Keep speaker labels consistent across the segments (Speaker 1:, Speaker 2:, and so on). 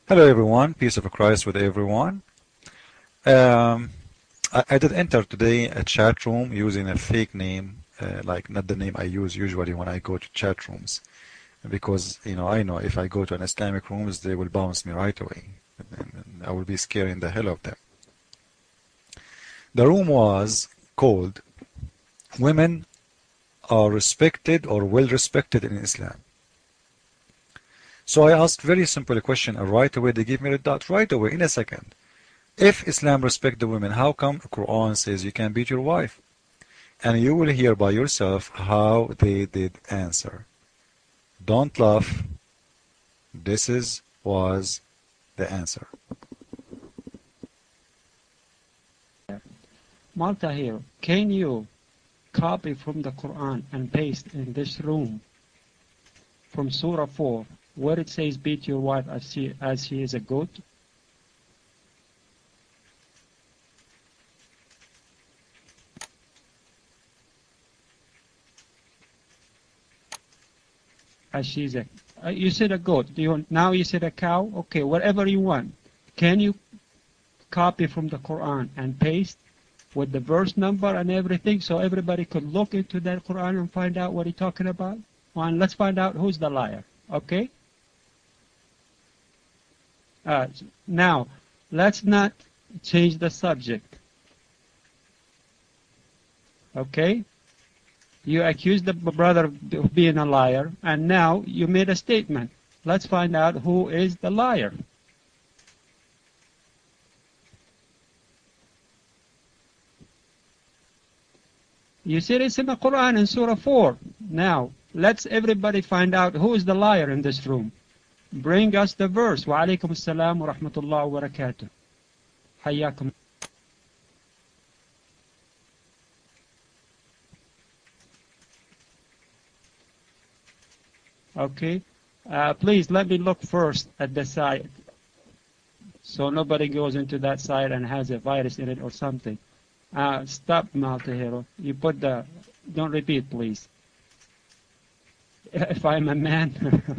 Speaker 1: Hello everyone, peace of Christ with everyone. Um, I did enter today a chat room using a fake name, like not the name I use usually when I go to chat rooms, because I know if I go to an Islamic rooms they will bounce me right away, and I will be scaring the hell of them. The room was called "Women are respected or well respected in Islam." So I asked very simple question, and right away they give me the dot right away in a second. If Islam respect the women, how come the Quran says you can beat your wife? And you will hear by yourself how they did answer. Don't laugh. Was the answer.
Speaker 2: Malta here, can you copy from the Quran and paste in this room from Surah 4 where it says beat your wife as she is a goat? As she's a you said a goat. Now you said a cow? Okay, whatever you want. Can you copy from the Quran and paste with the verse number and everything so everybody could look into that Quran and find out what he's talking about? And let's find out who's the liar. Okay? Now, let's not change the subject. Okay? You accused the brother of being a liar, and now you made a statement. Let's find out who is the liar. You said it's in the Quran in Surah 4. Now, let's everybody find out who is the liar in this room. Bring us the verse. Wa alaikum assalam wa rahmatullah wa barakatuh. Hayyakum. Okay. Please let me look first at the side, so nobody goes into that side and has a virus in it or something. Stop, Malta Hero. You put the... Don't repeat, please. If I'm a man...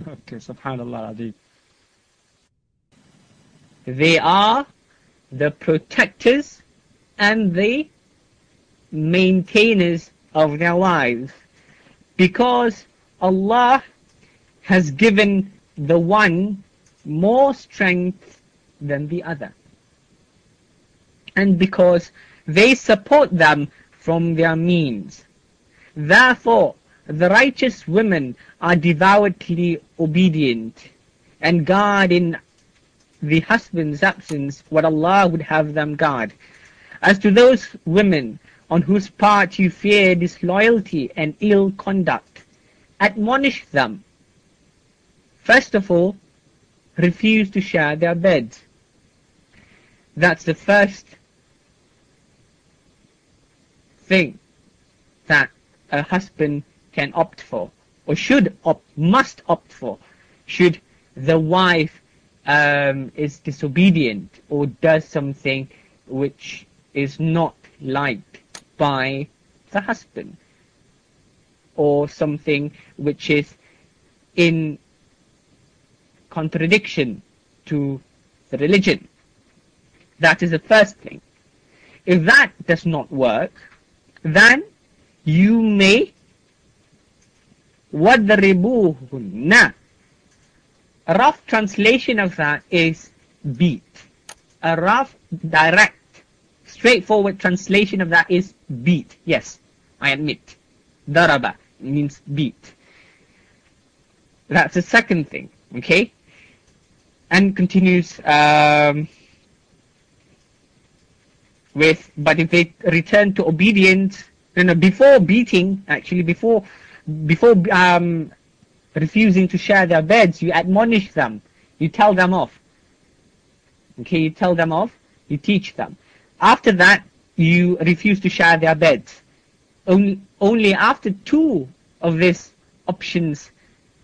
Speaker 2: Okay, subhanallah Adib.
Speaker 3: They are the protectors and the maintainers of their lives, because Allah has given the one more strength than the other, and because they support them from their means. Therefore, the righteous women are devoutly obedient and guard in the husband's absence what Allah would have them guard. As to those women on whose part you fear disloyalty and ill conduct, admonish them. First of all, refuse to share their beds. That's the first thing that a husband can opt for, or must opt for, should the wife is disobedient or does something which is not liked by the husband, or something which is in contradiction to the religion. That is the first thing. If that does not work, then you may وَضْرِبُوهُنَّ. A rough translation of that is beat. A rough, direct, straightforward translation of that is beat. Yes, I admit. Daraba means beat. That's the second thing. Okay? And continues with, but if they return to obedience, before beating, actually before refusing to share their beds, you admonish them, you tell them off. Okay, you tell them off, you teach them. After that, you refuse to share their beds. Only after two of these options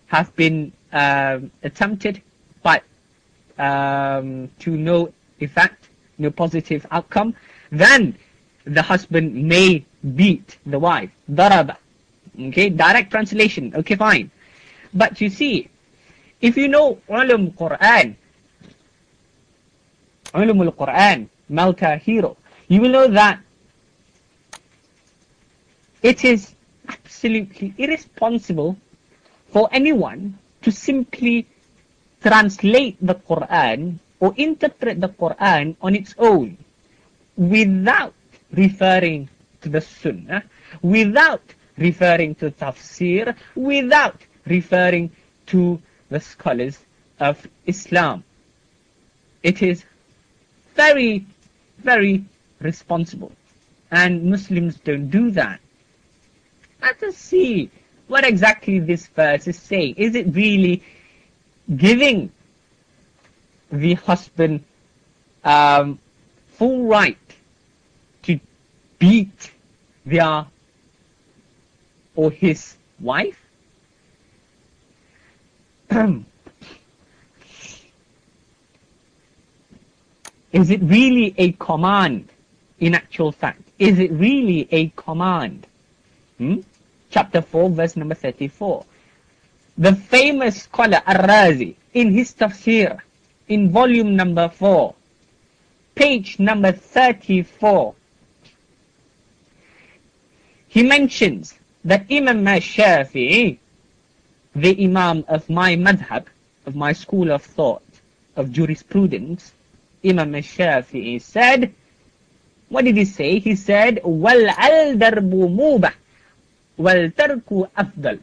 Speaker 3: have been attempted, but to no effect, no positive outcome, then the husband may beat the wife. Daraba. Okay, direct translation. Okay, fine. But you see, if you know ulum Quran, Ulumul Quran, Malka Hero, you will know that it is absolutely irresponsible for anyone to simply translate the Quran or interpret the Quran on its own without referring to the Sunnah, without referring to tafsir, without referring to the scholars of Islam. It is very, very responsible, and Muslims don't do that. Let us see what exactly this verse is saying. Is it really giving the husband full right to beat their or his wife? Is it really a command? In actual fact, is it really a command? Chapter 4, verse number 34. The famous scholar Ar-Razi, in his tafsir, in volume number 4, page number 34, he mentions that Imam Shafi'i, the Imam of my madhab, of my school of thought, of jurisprudence, Imam Shafi'i said, what did he say? He said, وَالْعَلْ دَرْبُ مُوبَةٌ وَالْتَرْكُ أَفْضَلُ.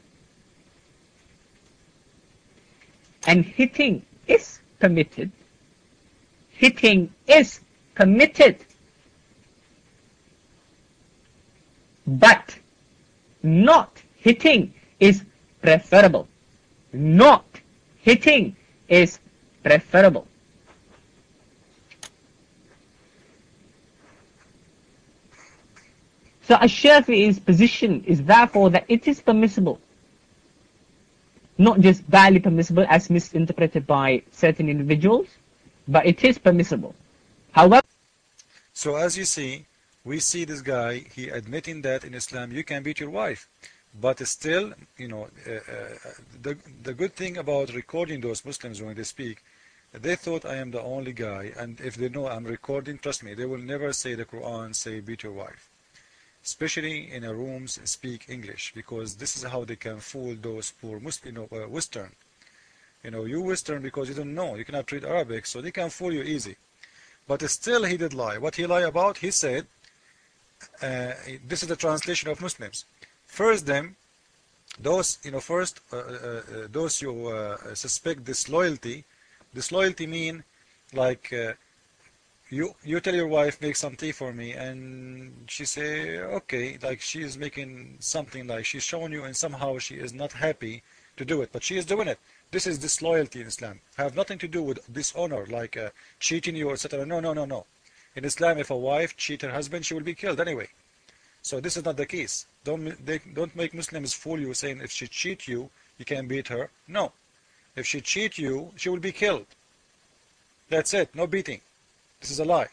Speaker 3: And hitting is permitted. Hitting is permitted. But not hitting is preferable. Not hitting is preferable. So Ash-Shafi'i's position is therefore that it is permissible. Not just barely permissible as misinterpreted by certain individuals, but it is permissible. However,
Speaker 1: So as you see, we see this guy, he admitting that in Islam you can beat your wife. But still, you know, the good thing about recording those Muslims when they speak, they thought I am the only guy, and if they know I'm recording, trust me, they will never say the Quran, say beat your wife. Especially in a rooms speak English, because this is how they can fool those poor Muslim, Western. You Western because you don't know, you cannot read Arabic, so they can fool you easy. But still he did lie. What he lied about, he said, this is the translation of Muslims. First them, those, those you suspect disloyalty mean like, you tell your wife, make some tea for me, and she say, okay, like she is making something, like she's showing you, and somehow she is not happy to do it, but she is doing it. This is disloyalty in Islam. Have nothing to do with dishonor, like cheating you, etc. No, no, no, no. In Islam, if a wife cheat her husband, she will be killed anyway. So this is not the case. Don't make Muslims fool you, saying if she cheat you, you can beat her. No. If she cheat you, she will be killed. That's it. No beating. This is a lie.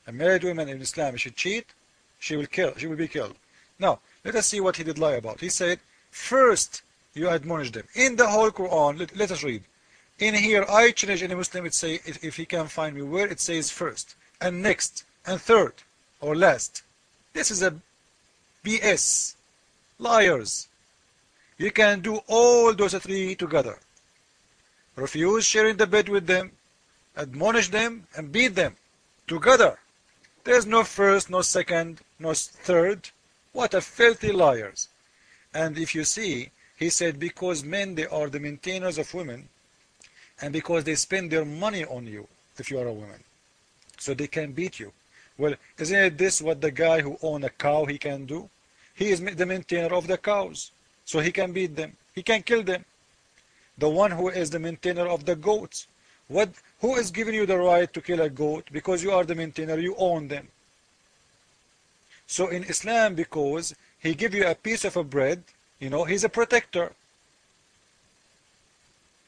Speaker 1: A married woman in Islam, if she cheat, she will be killed. Now, let us see what he did lie about. He said, first, you admonish them. In the whole Quran, let us read. In here, I challenge any Muslim, it say, if he can find me where it says first, and next, and third, or last. This is a BS. Liars. You can do all those three together. Refuse sharing the bed with them, admonish them, and beat them. Together. There's no first, no second, no third. What a filthy liars. And if you see, he said, because men, they are the maintainers of women, and because they spend their money on you, if you are a woman, so they can beat you. Well, isn't it this what the guy who owns a cow, he can do? He is the maintainer of the cows, so he can beat them. He can kill them. The one who is the maintainer of the goats, who is giving you the right to kill a goat? Because you are the maintainer, you own them. So in Islam, because he give you a piece of a bread, he's a protector.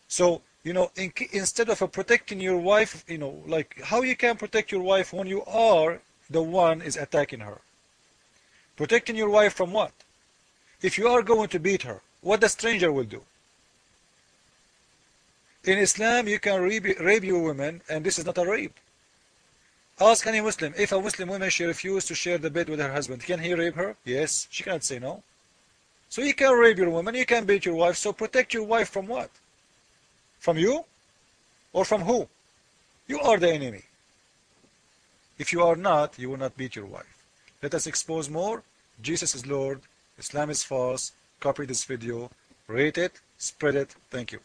Speaker 1: So, instead of protecting your wife, like how you can protect your wife when you are the one is attacking her? Protecting your wife from what? If you are going to beat her, what the stranger will do? In Islam, you can rape your women, and this is not a rape. Ask any Muslim. If a Muslim woman, she refused to share the bed with her husband, can he rape her? Yes. She cannot say no. So you can rape your woman, you can beat your wife. So protect your wife from what? From you? Or from who? You are the enemy. If you are not, you will not beat your wife. Let us expose more. Jesus is Lord. Islam is false. Copy this video. Rate it. Spread it. Thank you.